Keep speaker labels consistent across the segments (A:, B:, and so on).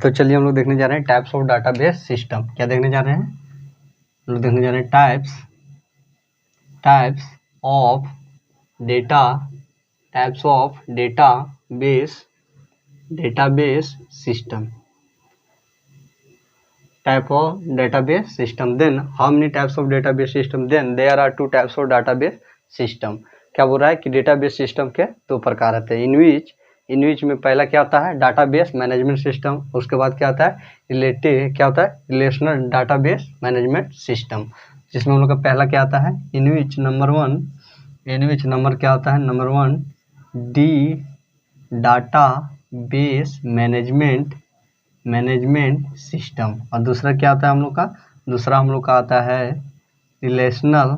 A: तो चलिए हम लोग देखने जा रहे हैं टाइप्स ऑफ डाटाबेस सिस्टम। क्या देखने जा रहे हैं? हम लोग देखने जा रहे हैं types of data types of database system. Type of database system. Then how many types of database system? Then there are two types of database system. क्या बोल रहा है कि डेटाबेस सिस्टम के दो प्रकार आते हैं। इन विच में पहला क्या होता है? Database management system. उसके बाद क्या होता है? रिलेशनल डाटाबेस मैनेजमेंट सिस्टम, जिसमें हम लोग का पहला क्या आता है? इनविच नंबर क्या होता है? Number 1 D database management system. और दूसरा क्या आता है हम लोग का? दूसरा हम लोग का आता है रिलेशनल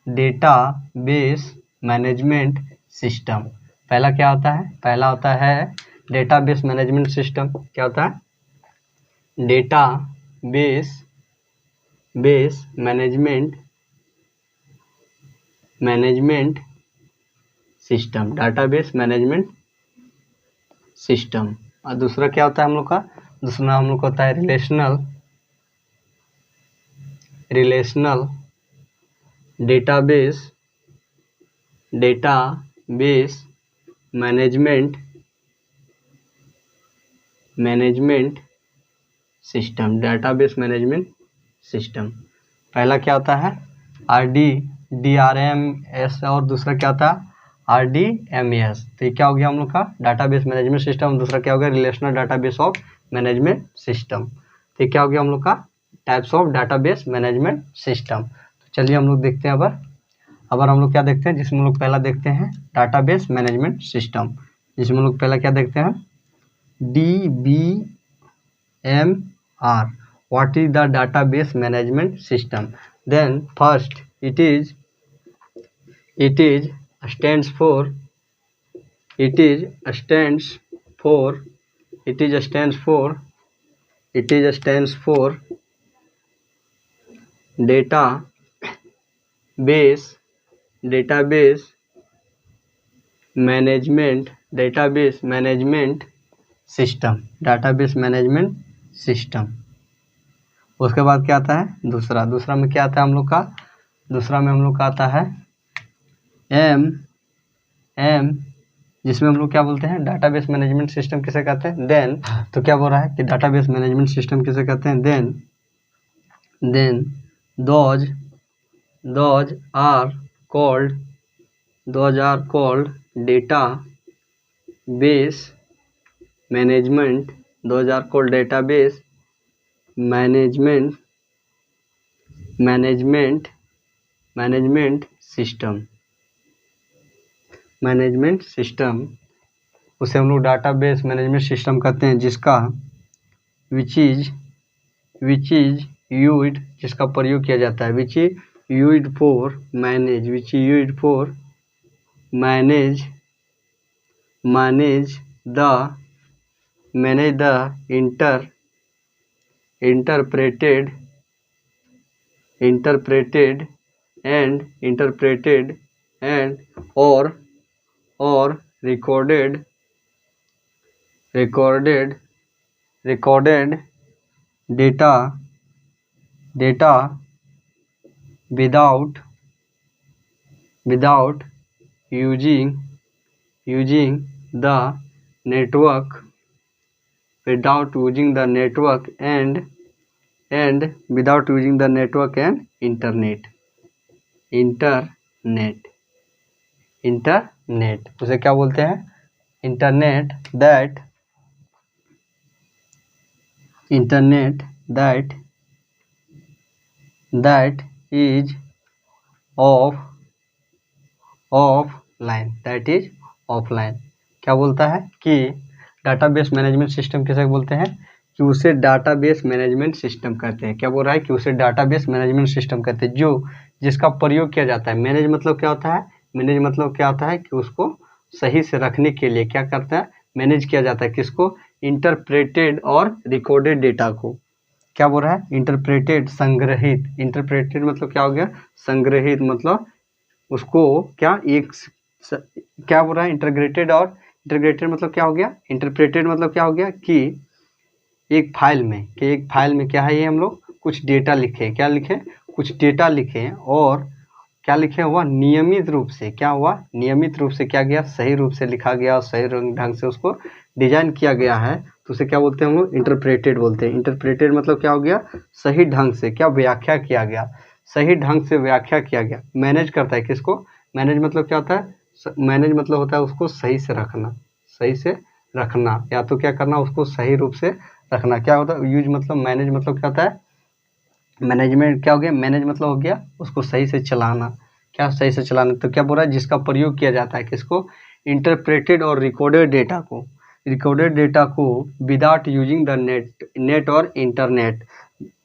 A: डेटाबेस मैनेजमेंट सिस्टम। पहला क्या होता है? पहला होता है डेटाबेस मैनेजमेंट सिस्टम। क्या होता है? Database management system, database management system. और दूसरा क्या होता है हम लोग का? दूसरा हम लोग का होता है relational database management system, database management system. पहला क्या होता है? DRMS और दूसरा क्या होता है? RDMS। तो ये क्या हो गया हम लोग का? Database management system. दूसरा क्या हो गया? Relational database of management system. तो ये क्या हो गया हम लोग का? Types of database management system. तो चलिए हम लोग देखते हैं अब हम लोग क्या देखते हैं, जिसमें हम लोग पहला देखते हैं डाटाबेस मैनेजमेंट सिस्टम, जिसमें हम लोग पहला क्या देखते हैं? DBMR। What is the database management system? Then first it stands for database management system। उसके बाद क्या आता है? दूसरा में क्या आता है हम लोग का? दूसरा में हम लोग का आता है एम, जिसमें हम लोग क्या बोलते हैं? डाटाबेस मैनेजमेंट सिस्टम किसे कहते हैं? देन तो क्या बोल रहा है कि डाटाबेस मैनेजमेंट सिस्टम किसे कहते हैं? Then those are called database management system. उसे हम लोग डाटाबेस मैनेजमेंट सिस्टम कहते हैं, जिसका विच इज यूज्ड, जिसका प्रयोग किया जाता है, which is used for manage the interpreted and or recorded data without using the network and internet. उसे क्या बोलते हैं? Internet that is offline. क्या बोलता है कि डाटाबेस मैनेजमेंट सिस्टम किसे बोलते हैं? कि उसे डाटाबेस मैनेजमेंट सिस्टम कहते हैं। क्या बोल रहा है? कि उसे डाटाबेस मैनेजमेंट सिस्टम कहते हैं, जिसका प्रयोग किया जाता है। मैनेज मतलब क्या होता है? मैनेज मतलब क्या होता है कि उसको सही से रखने के लिए क्या करता है? मैनेज किया जाता है। किसको? इंटरप्रेटेड और रिकॉर्डेड डेटा को। क्या बोल रहा है? इंटरप्रेटेड, संग्रहित। इंटरप्रेटेड मतलब क्या हो गया? संग्रहित मतलब उसको क्या क्या बोल रहा है? इंटीग्रेटेड मतलब क्या हो गया? इंटरप्रेटेड मतलब क्या हो गया? कि एक फाइल में कि एक फाइल में क्या है, ये हम लोग कुछ डेटा लिखे, क्या लिखे, कुछ डेटा लिखे और क्या लिखे हुआ, नियमित रूप से क्या हुआ, नियमित रूप से क्या गया, सही रूप से लिखा गया और सही ढंग से उसको डिजाइन किया गया है, तो उसे क्या बोलते हैं हम लोग, इंटरप्रेटेड बोलते हैं। इंटरप्रेटेड मतलब क्या हो गया, सही ढंग से क्या व्याख्या किया गया, सही ढंग से व्याख्या किया गया। मैनेज करता है किसको, मैनेज मतलब क्या होता है, मैनेज मतलब होता है उसको सही से रखना, सही से रखना, या तो क्या करना, उसको सही रूप से रखना। क्या होता है यूज मतलब, मैनेज मतलब क्या होता है, मैनेजमेंट क्या हो गया, मैनेज मतलब हो गया उसको सही से चलाना, क्या सही से चलाना। तो क्या बोल रहा है, जिसका प्रयोग किया जाता है किसको, इंटरप्रेटेड और रिकॉर्डेड डेटा को, रिकॉर्डेड डेटा को विदाउट यूजिंग द नेट और इंटरनेट,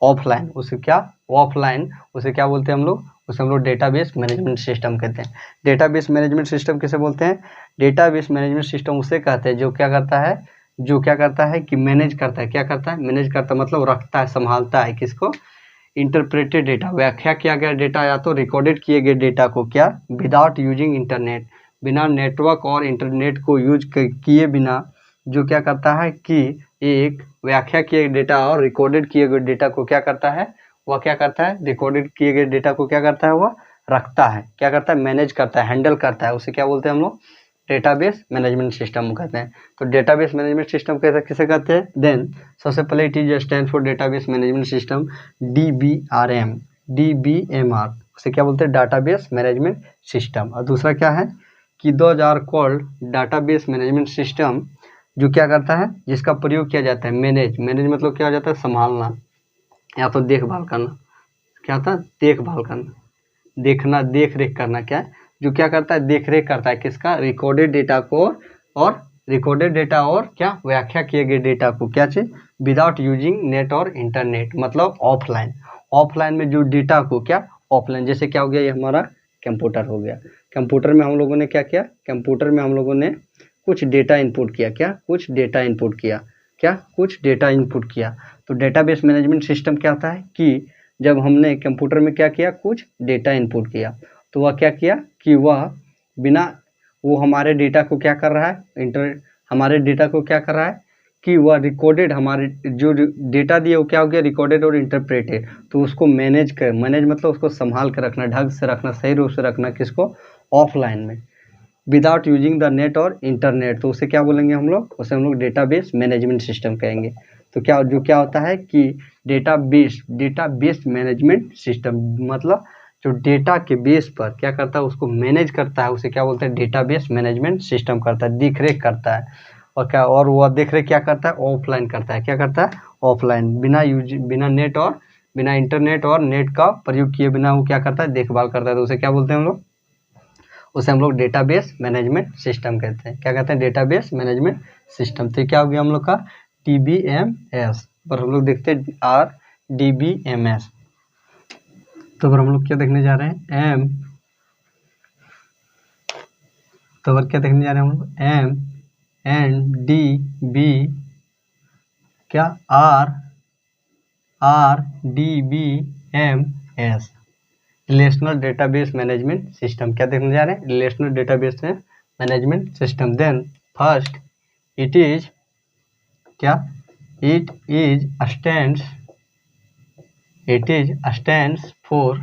A: ऑफलाइन, उसे क्या, ऑफलाइन, उसे क्या बोलते हैं हम लोग, उसे हम लोग डेटाबेस मैनेजमेंट सिस्टम कहते हैं। डेटाबेस मैनेजमेंट सिस्टम किसे बोलते हैं, डेटाबेस मैनेजमेंट सिस्टम उसे कहते हैं जो क्या करता है, जो क्या करता है कि मैनेज करता है, क्या करता है, मैनेज करता है मतलब रखता है, संभालता है किसको, इंटरप्रेटेड डेटा, व्याख्या किया गया डेटा या तो रिकॉर्डेड किए गए डेटा को क्या, विदाउट यूजिंग इंटरनेट, बिना नेटवर्क और इंटरनेट को यूज किए बिना, जो क्या करता है कि एक व्याख्या किए गए डेटा और रिकॉर्डेड किए गए डेटा को क्या करता है, वह क्या करता है, रिकॉर्डेड किए गए डेटा को क्या करता है, वह रखता है, क्या करता है, मैनेज करता है, हैंडल करता है, उसे क्या बोलते हैं हम लोग, डेटाबेस मैनेजमेंट सिस्टम कहते हैं। तो डेटाबेस मैनेजमेंट सिस्टम कैसे किसे कहते हैं, देन सबसे पहले it is stand for database management system, DBRM, DBMR, उसे क्या बोलते हैं, डाटाबेस मैनेजमेंट सिस्टम। और दूसरा क्या है कि those are called database management system, जो क्या करता है, जिसका प्रयोग किया जाता है, मैनेज, मैनेज मतलब क्या हो जाता है, संभालना या तो देखभाल करना, क्या होता है, देखभाल करना, देखना, देख रेख करना, क्या है, जो क्या करता है, देख रेख करता है किसका, रिकॉर्डेड डेटा को, और रिकॉर्डेड डेटा और क्या व्याख्या किए गए डेटा को, क्या चीज, विदाउट यूजिंग नेट और इंटरनेट मतलब ऑफलाइन, ऑफलाइन में जो डेटा को क्या, ऑफलाइन, जैसे क्या हो गया, ये हमारा कंप्यूटर हो गया, कंप्यूटर में हम लोगों ने क्या किया, कंप्यूटर में हम लोगों ने कुछ डेटा इनपुट किया, क्या कुछ डेटा इनपुट किया, क्या कुछ डेटा इनपुट किया। तो डेटाबेस मैनेजमेंट सिस्टम क्या होता है कि जब हमने कंप्यूटर में क्या किया, कुछ डेटा इनपुट किया, तो वह क्या किया कि वह बिना, वो हमारे डेटा को क्या कर रहा है, हमारे डेटा को क्या कर रहा है कि वह रिकॉर्डेड, हमारे जो डेटा दिए वो क्या हो गया, रिकॉर्डेड और इंटरप्रेटेड, तो उसको मैनेज कर, मैनेज मतलब उसको संभाल कर रखना, ढंग से रखना, सही रूप से रखना, किसको, ऑफलाइन में, विदाउट यूजिंग द नेट और इंटरनेट, तो उसे क्या बोलेंगे हम लोग, उसे हम लोग डेटाबेस मैनेजमेंट सिस्टम कहेंगे। तो क्या, जो क्या होता है कि डेटाबेस मैनेजमेंट सिस्टम मतलब जो डेटा के बेस पर क्या करता है, उसको मैनेज करता है, उसे क्या बोलते हैं, डेटाबेस मैनेजमेंट सिस्टम करता है, देख रेख करता है, और क्या, और वह देख रेख क्या करता है, ऑफलाइन करता है, क्या करता है, ऑफलाइन, बिना नेट और बिना इंटरनेट और नेट का प्रयोग किए बिना वो क्या करता है, देखभाल करता है, तो उसे क्या बोलते हैं हम लोग, उसे हम लोग डेटाबेस मैनेजमेंट सिस्टम कहते हैं, क्या कहते हैं, डेटाबेस मैनेजमेंट सिस्टम। तो क्या हो गया हम लोग का, DBMS, पर हम लोग देखते हैं RDBMS। तो फिर हम लोग क्या देखने जा रहे हैं, तो फिर क्या देखने जा रहे हैं हम लोग, MNDB, क्या, RDBMS, relational database management system, क्या देखने जा रहे हैं, relational database management system. Then first it is क्या, it is stands for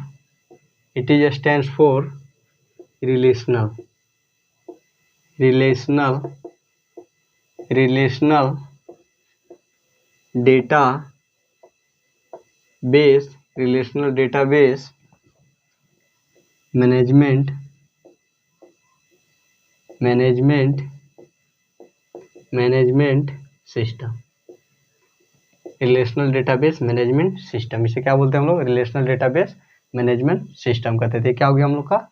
A: relational database management system, relational database management system, इसे क्या बोलते हैं हम लोग, रिलेशनल डेटाबेस मैनेजमेंट सिस्टम कहते थे। क्या हो गया हम लोग का,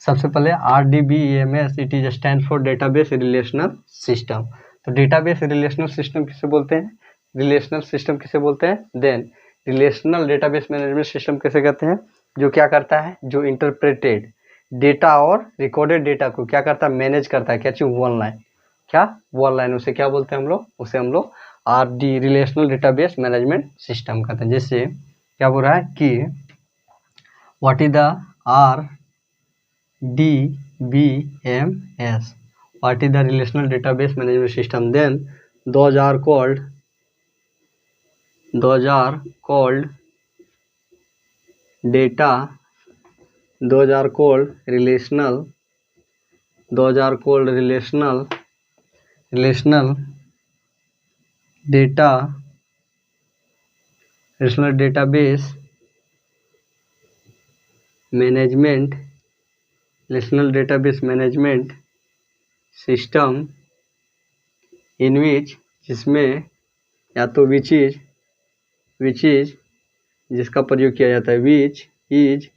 A: सबसे पहले RDBMS, it is stand for database relational system. तो डेटाबेस रिलेशनल सिस्टम किसे बोलते हैं, रिलेशनल सिस्टम किसे बोलते हैं, then relational database management system किसे कहते हैं, जो क्या करता है, जो इंटरप्रेटेड डेटा और रिकॉर्डेड डेटा को क्या करता है, मैनेज करता है, क्या चीज, वन लाइन, क्या, वन लाइन, उसे क्या बोलते हैं हम लोग, उसे हम लोग RD relational database management system कहते हैं। जैसे क्या बोल रहा है कि what is the RDBMS, what is the relational database management system, then those are called those are called data, those are called relational, those are called relational data, relational database management, relational database management system in which, जिसमें या तो which is जिसका प्रयोग किया जाता है, which is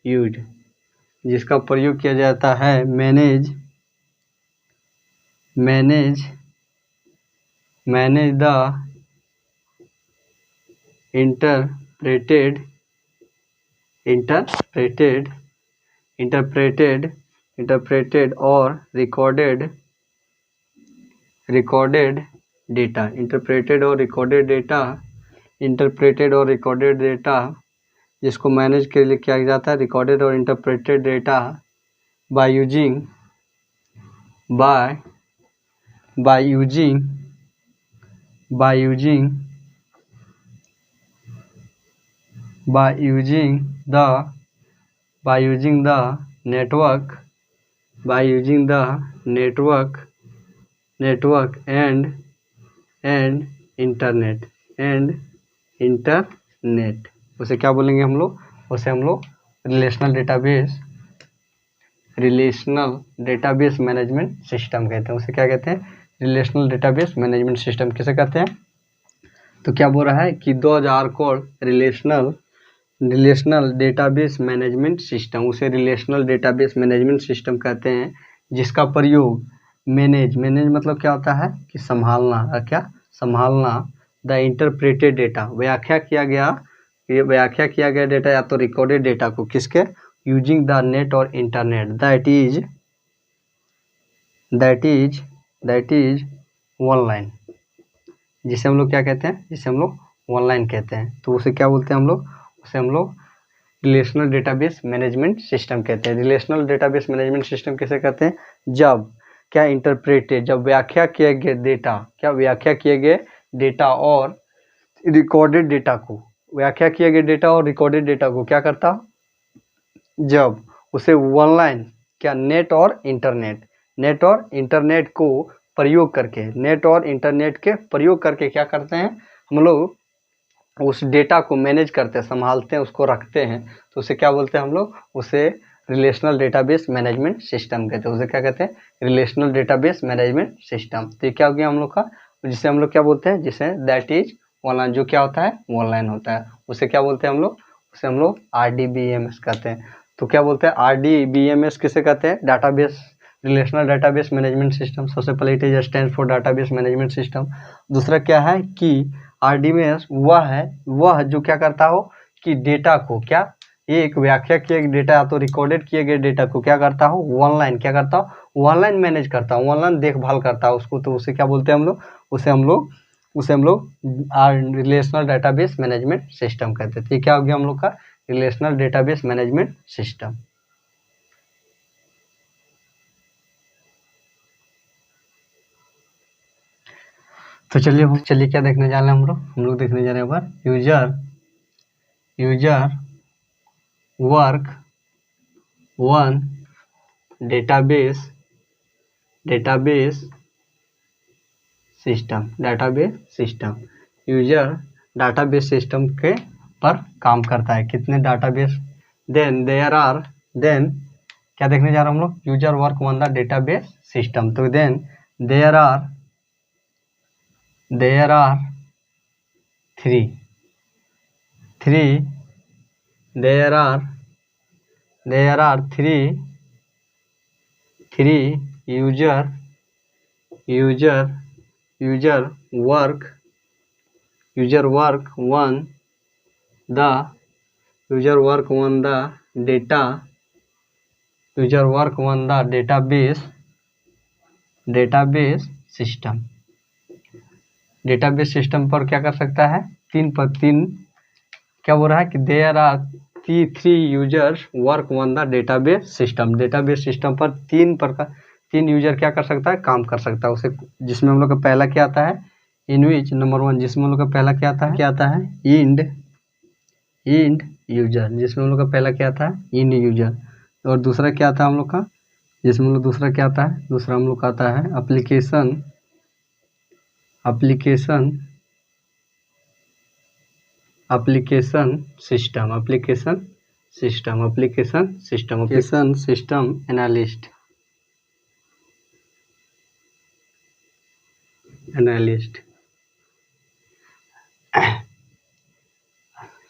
A: used, जिसका प्रयोग किया जाता है, manage the interpreted or recorded data, interpreted or recorded data, जिसको मैनेज के लिए किया जाता है, रिकॉर्डेड और interpreted data by using the network and internet, उसे क्या बोलेंगे हम लोग, उसे हम लोग रिलेशनल डेटाबेस मैनेजमेंट सिस्टम कहते हैं। उसे क्या कहते हैं, रिलेशनल डेटाबेस मैनेजमेंट सिस्टम किसे कहते हैं। तो क्या बोल रहा है कि 2000 called relational database management system, उसे रिलेशनल डेटाबेस मैनेजमेंट सिस्टम कहते हैं, जिसका प्रयोग मैनेज मतलब क्या होता है कि संभालना द इंटरप्रेटेड डेटा, व्याख्या किया गया डेटा या तो रिकॉर्डेड डेटा को, किसके, यूजिंग द नेट और इंटरनेट, दैट इज ऑनलाइन, जिसे हम लोग क्या कहते हैं, जिसे हम लोग ऑनलाइन कहते हैं। तो उसे क्या बोलते हैं हम लोग, उसे हम लोग रिलेशनल डेटाबेस मैनेजमेंट सिस्टम कहते हैं। रिलेशनल डेटाबेस मैनेजमेंट सिस्टम किसे कहते हैं, जब क्या इंटरप्रेटेड, जब व्याख्या किए गए डेटा और रिकॉर्डेड डेटा को, व्याख्या किए गए डेटा और रिकॉर्डेड डेटा को क्या करता, जब उसे ऑनलाइन क्या नेट और इंटरनेट को प्रयोग करके, नेट और इंटरनेट के प्रयोग करके क्या करते हैं हम लोग, उस डेटा को मैनेज करते हैं, संभालते हैं, उसको रखते हैं। तो उसे क्या बोलते हैं हम लोग, उसे रिलेशनल डेटाबेस मैनेजमेंट सिस्टम कहते हैं। उसे क्या कहते हैं, रिलेशनल डेटाबेस मैनेजमेंट सिस्टम। तो ये क्या हो गया हम लोग का, जिसे हम लोग क्या बोलते हैं, जिसे दैट इज ऑनलाइन, जो क्या होता है, ऑनलाइन होता है। उसे क्या बोलते हैं हम लोग, उसे हम लोग RDBMS कहते हैं। तो क्या बोलते हैं, RDBMS किसे कहते हैं, database, relational database management system. सबसे पहले it is stand for database management system. दूसरा क्या है कि RDBMS वह जो क्या करता हो कि डेटा को क्या, एक व्याख्या किए गए डेटा या तो रिकॉर्डेड किए गए डेटा को क्या करता हो, ऑनलाइन क्या करता हो, ऑनलाइन मैनेज करता हो, ऑनलाइन देखभाल करता है उसको। तो उसे क्या बोलते हैं हम लोग, उसे हम लोग रिलेशनल डेटाबेस मैनेजमेंट सिस्टम कहते हैं। तो ये क्या हो गया हम लोग का, रिलेशनल डेटाबेस मैनेजमेंट सिस्टम। तो चलिए क्या देखने जा रहे हैं हम लोग देखने जा रहे हैं अब user work one database system, user database system के पर काम करता है। कितने डाटाबेस, देन क्या देखने जा रहे हैं हम लोग, user work on the database system. तो then there are three user work on the database system। Database system पर क्या कर सकता है, तीन क्या बोल रहा है कि there are 3 users work on the database system. Database system पर 3 यूजर क्या कर सकता है, काम कर सकता है उसे, जिसमें हम लोग का पहला क्या आता है इन विच नंबर 1 जिसमें हम लोग का पहला क्या आता है इंड यूजर, जिसमें हम लोग का पहला क्या आता है इंड यूजर। और दूसरा क्या आता है हम लोग का, जिसमें हम लोग दूसरा क्या आता है, दूसरा हम लोग का आता है एप्लीकेशन सिस्टम एनालिस्ट।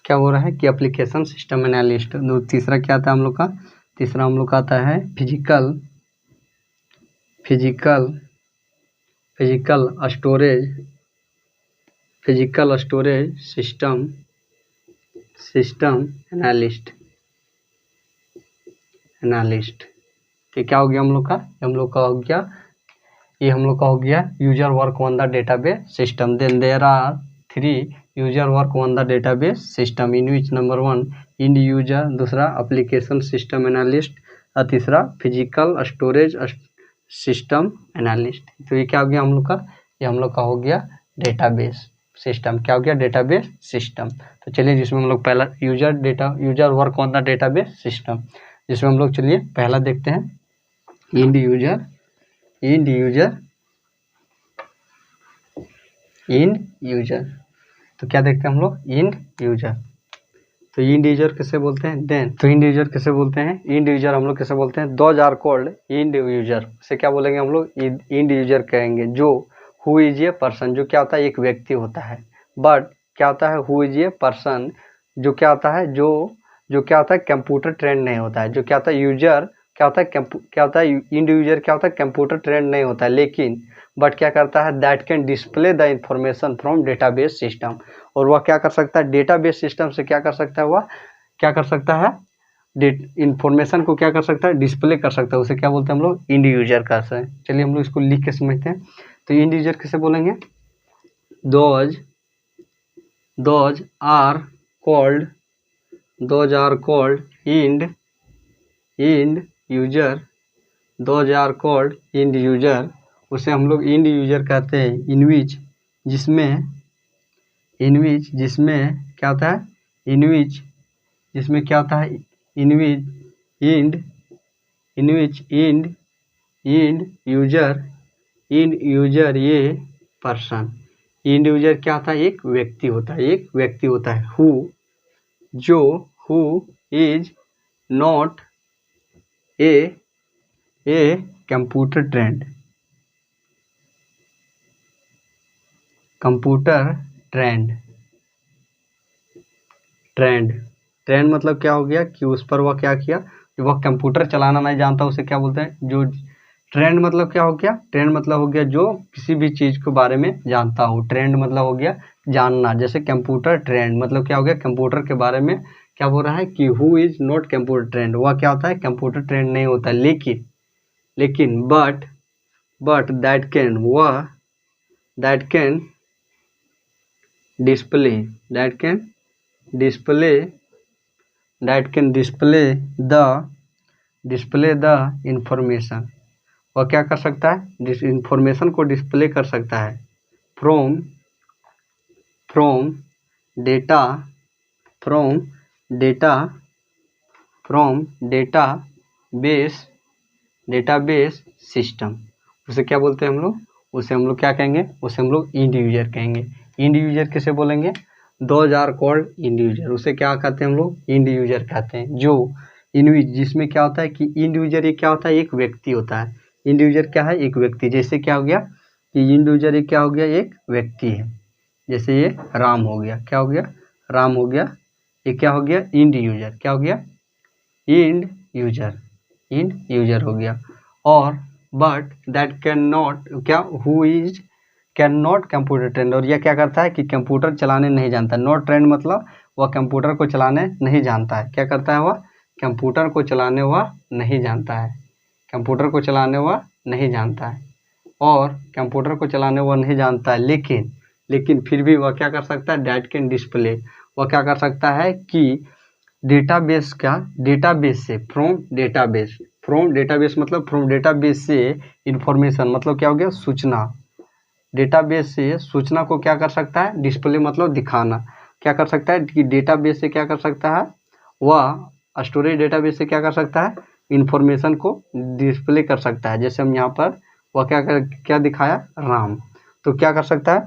A: क्या हो रहा है कि एप्लीकेशन सिस्टम एनालिस्ट। तीसरा क्या आता है हम लोग का, तीसरा हम लोग का आता है फिजिकल स्टोरेज सिस्टम एनालिस्ट। तो क्या हो गया हम लोग का, हम लोग का हो गया, ये हम लोग का हो गया user work on the database system. Then there are 3 user work on the database system in which number 1 end user, दूसरा एप्लीकेशन सिस्टम एनालिस्ट और तीसरा फिजिकल स्टोरेज सिस्टम एनालिस्ट। तो ये क्या हो गया हम लोग का, ये हम लोग का हो गया डेटाबेस सिस्टम। क्या हो गया डेटाबेस सिस्टम। तो चलिए जिसमें हम लोग पहला user work on the database system, जिसमें हम लोग चलिए पहला देखते हैं इंड यूजर। तो क्या देखते हैं हम लोग इंड यूजर। तो इंड यूजर किसे बोलते हैं, देन तो इंड यूजर किसे बोलते हैं, इंड यूजर हम लोग किसे बोलते हैं, those are called end user. से क्या बोलेंगे हम लोग इंड यूजर कहेंगे। जो हु इज ए पर्सन, जो क्या होता है एक व्यक्ति होता है। बट क्या होता है हु इज ए पर्सन, जो क्या होता है जो क्या होता है कंप्यूटर ट्रेंड नहीं होता है। जो क्या होता है यूजर क्या होता है इंड यूजर क्या होता है कंप्यूटर ट्रेंड नहीं होता है, लेकिन बट क्या करता है that can display the information from database system. और वह क्या कर सकता है डेटाबेस सिस्टम से क्या कर सकता है, वह क्या कर सकता है इंफॉर्मेशन को क्या कर सकता है डिस्प्ले कर सकता है। उसे क्या बोलते हैं हम लोग इंड यूजर का है। चलिए हम लोग इसको लिख के समझते हैं। तो इंड यूजर किसे बोलेंगे, those are called end user, those are called end user. उसे हम लोग इंड यूजर कहते हैं। इन विच जिसमें क्या होता है, जिसमें क्या होता है इंड यूजर ये पर्सन। इंड यूजर क्या होता है एक व्यक्ति होता है। Who is not a computer trend मतलब क्या हो गया कि उस पर वह क्या किया, वह कंप्यूटर चलाना नहीं जानता, उसे क्या बोलते हैं जो ट्रेंड मतलब क्या हो गया, ट्रेंड मतलब हो गया जो किसी भी चीज़ के बारे में जानता हो। ट्रेंड मतलब हो गया जानना, जैसे कंप्यूटर ट्रेंड मतलब क्या हो गया कंप्यूटर के बारे में क्या बोल रहा है कि who is not computer trend, वह क्या होता है कंप्यूटर ट्रेंड नहीं होता, लेकिन but that can display the information. वह क्या कर सकता है इंफॉर्मेशन को डिस्प्ले कर सकता है फ्रॉम डेटाबेस सिस्टम। उसे क्या बोलते हैं हम लोग, उसे हम लोग क्या कहेंगे, उसे हम लोग इंड यूजर कहेंगे। इंड यूजर किसे बोलेंगे, those are called end user. उसे क्या कहते हैं हम लोग इंड यूजर कहते हैं। जो इनविच जिसमें क्या होता है कि इंड यूजर ये क्या होता है एक व्यक्ति होता है। इंड यूजर क्या है एक व्यक्ति, जैसे क्या हो गया कि इंड यूजर ये क्या हो गया एक व्यक्ति है। जैसे ये राम हो गया, क्या हो गया राम हो गया, ये क्या हो गया इंड यूजर, क्या हो गया इंड यूजर हो गया। और बट दैट कैन नॉट क्या who is can not computer trend, और यह क्या करता है कि कंप्यूटर चलाने नहीं जानता। नॉट ट्रेंड मतलब वह कंप्यूटर को चलाने नहीं जानता है। क्या करता है वह कंप्यूटर को चलाने वह नहीं जानता है, कंप्यूटर को चलाने वह नहीं जानता है। और कंप्यूटर को चलाने वह नहीं जानता है, लेकिन फिर भी वह क्या कर सकता है दैट कैन डिस्प्ले, वह क्या कर सकता है कि डेटाबेस से फ्रॉम डेटाबेस मतलब फ्रॉम डेटाबेस से इंफॉर्मेशन मतलब क्या हो गया सूचना, डेटाबेस से सूचना को क्या कर सकता है, डिस्प्ले मतलब दिखाना, क्या कर सकता है कि डेटाबेस से क्या कर सकता है, वह स्टोरेज डेटाबेस से क्या कर सकता है, इंफॉर्मेशन को डिस्प्ले कर सकता है। जैसे हम यहाँ पर वह क्या दिखाया, राम, तो क्या कर सकता है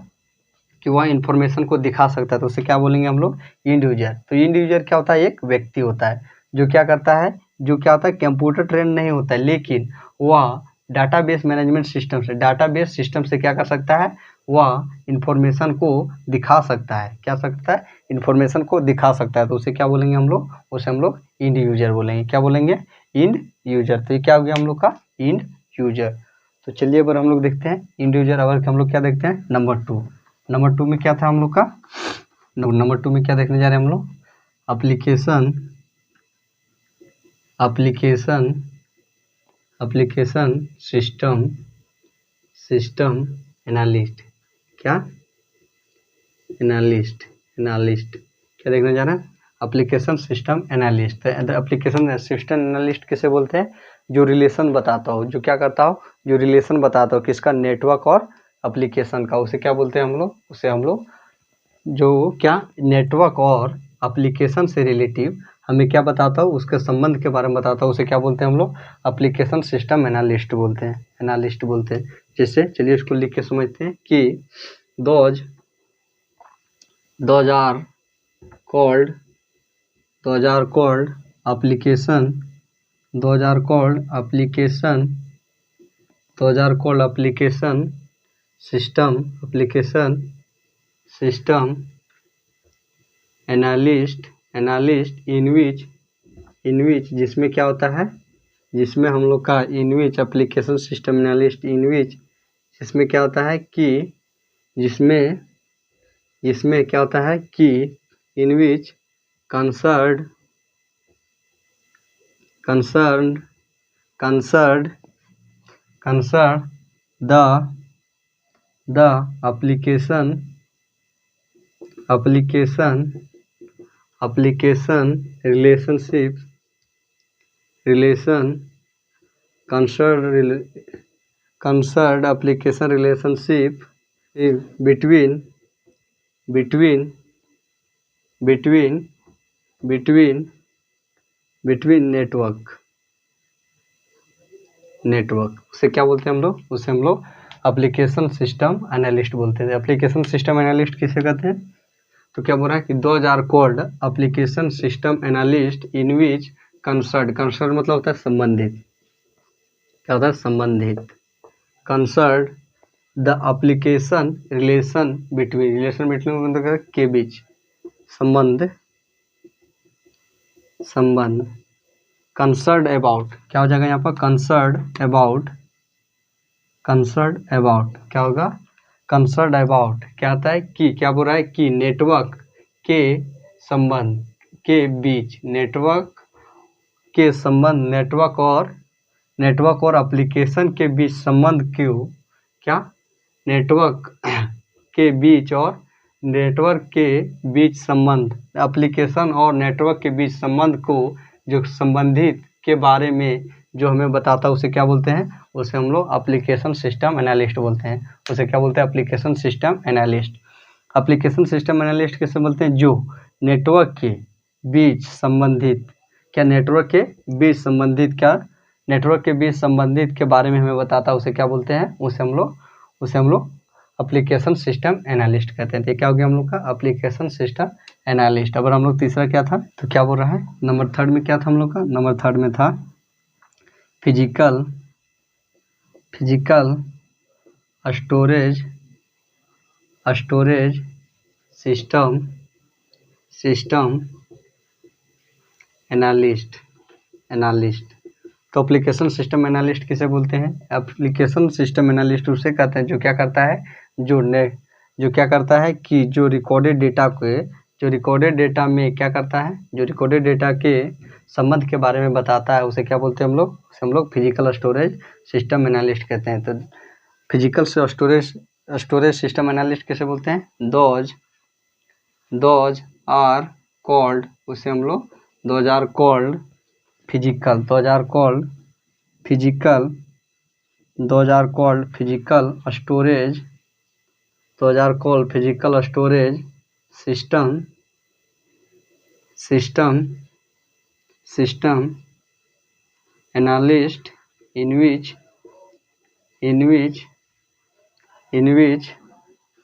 A: कि वह इंफॉर्मेशन को दिखा सकता है, तो उसे क्या बोलेंगे हम लोग, इंड यूजर। तो इंड यूजर क्या होता है, एक व्यक्ति होता है जो क्या करता है, जो क्या होता है, कंप्यूटर ट्रेंड नहीं होता है, लेकिन वह डाटाबेस मैनेजमेंट सिस्टम से, डाटाबेस सिस्टम से क्या कर सकता है, वह इंफॉर्मेशन को दिखा सकता है, क्या सकता है, इंफॉर्मेशन को दिखा सकता है, तो उसे क्या बोलेंगे हम लोग, उसे हम लोग इंड यूजर बोलेंगे। क्या बोलेंगे, इंड यूजर। तो ये क्या हो गया हम लोग का, इंड यूजर। तो चलिए अब हम लोग देखते हैं इंड यूजर। अब हम लोग क्या देखते हैं, नंबर 2। नंबर 2 में क्या था हम लोग का, नंबर 2 में क्या देखने जा रहे हैं हम लोग, एप्लीकेशन सिस्टम एनालिस्ट। क्या, एनालिस्ट क्या देखने जा रहा है, application system analyst. Application system analyst किसे बोलते हैं, जो रिलेशन बताता हो, जो क्या करता हो, जो रिलेशन बताता हो किसका, नेटवर्क और एप्लीकेशन का, उसे क्या बोलते हैं हम लोग, उसे हम लोग जो क्या नेटवर्क और एप्लीकेशन से रिलेटिव हमें क्या बताता हो, उसके संबंध के बारे में बताता हो, उसे क्या बोलते हैं हम लोग, एप्लीकेशन सिस्टम एनालिस्ट बोलते हैं। जैसे चलिए इसको लिख के समझते हैं कि those are called application system analyst in which जिसमें क्या होता है, जिसमें हम लोग का in which application system analyst in which, जिसमें क्या होता है कि जिसमें क्या होता है कि in which concern the application concerned application relationship between network उसे क्या बोलते हैं हम लोग, उसे हम लोग एप्लीकेशन सिस्टम एनालिस्ट बोलते हैं। एप्लीकेशन सिस्टम एनालिस्ट किसे कहते हैं, तो क्या बोल रहा है कि those are called application system analyst in which concern मतलब होता है संबंधित, क्या होता है, संबंधित, concern the application relation between मतलब के बीच, संबंध कंसर्न अबाउट, क्या हो जाएगा यहाँ पर, कंसर्न अबाउट क्या होगा, कंसर्न अबाउट क्या होता है कि, क्या बोल रहा है कि नेटवर्क के संबंध के बीच, नेटवर्क और एप्लीकेशन के बीच संबंध क्यों, क्या, नेटवर्क के बीच संबंध, एप्लीकेशन और नेटवर्क के बीच संबंध को जो संबंधित के बारे में जो हमें बताता है उसे क्या बोलते हैं, उसे हम लोग एप्लीकेशन सिस्टम एनालिस्ट बोलते हैं। उसे क्या बोलते हैं, application system analyst. Application system analyst किसे बोलते हैं, जो नेटवर्क के बीच संबंधित, क्या नेटवर्क के बीच संबंधित के बारे में हमें बताता है उसे क्या बोलते हैं, उसे हम लोग एप्लीकेशन सिस्टम एनालिस्ट कहते हैं। तो क्या हो गया हम लोग का, एप्लीकेशन सिस्टम एनालिस्ट। अब हम लोग तीसरा क्या था, तो क्या बोल रहा है, नंबर 3 में क्या था हम लोग का, नंबर 3 में था फिजिकल स्टोरेज सिस्टम एनालिस्ट। तो एप्लीकेशन सिस्टम एनालिस्ट किसे बोलते हैं, एप्लीकेशन सिस्टम एनालिस्ट उसे कहते हैं जो क्या करता है, जो क्या करता है कि जो रिकॉर्डेड डेटा में क्या करता है, जो रिकॉर्डेड डेटा के संबंध के बारे में बताता है उसे क्या बोलते हैं हम लोग, उसे हम लोग फिजिकल स्टोरेज सिस्टम एनालिस्ट कहते हैं। तो फिजिकल स्टोरेज सिस्टम एनालिस्ट कैसे बोलते हैं, दोज आर कॉल्ड, उसे हम लोग those are called physical storage those are called physical storage system analyst in which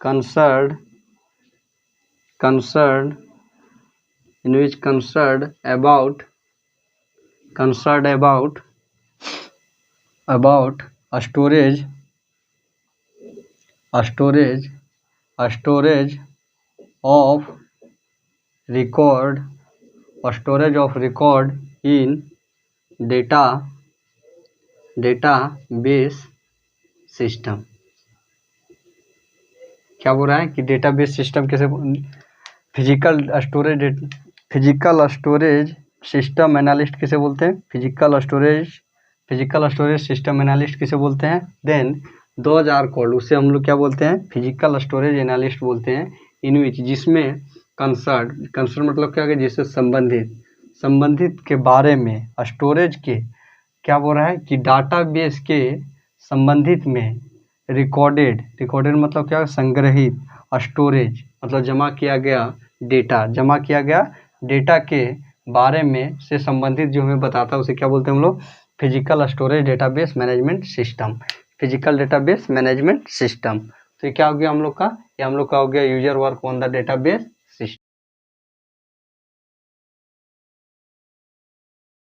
A: concerned about a storage of record in database system. क्या बोल रहा है कि डेटाबेस सिस्टम कैसे, फिजिकल स्टोरेज सिस्टम एनालिस्ट किसे बोलते हैं, फिजिकल स्टोरेज सिस्टम एनालिस्ट किसे बोलते हैं। देन दोज आर कॉल्ड, उसे हम लोग क्या बोलते हैं, फिजिकल स्टोरेज एनालिस्ट बोलते हैं। इन विच, जिसमें कंसर्न मतलब क्या है, जिससे संबंधित के बारे में, स्टोरेज के क्या बोल रहा है कि डाटाबेस के संबंधित में रिकॉर्डेड मतलब क्या है, संग्रहित, स्टोरेज मतलब जमा किया गया डेटा के बारे में से संबंधित जो हमें बताता है उसे क्या बोलते हैं हम लोग, physical storage database management system, physical database management system. तो ये क्या हो गया हम लोग का, ये हम लोग का हो गया user work on the database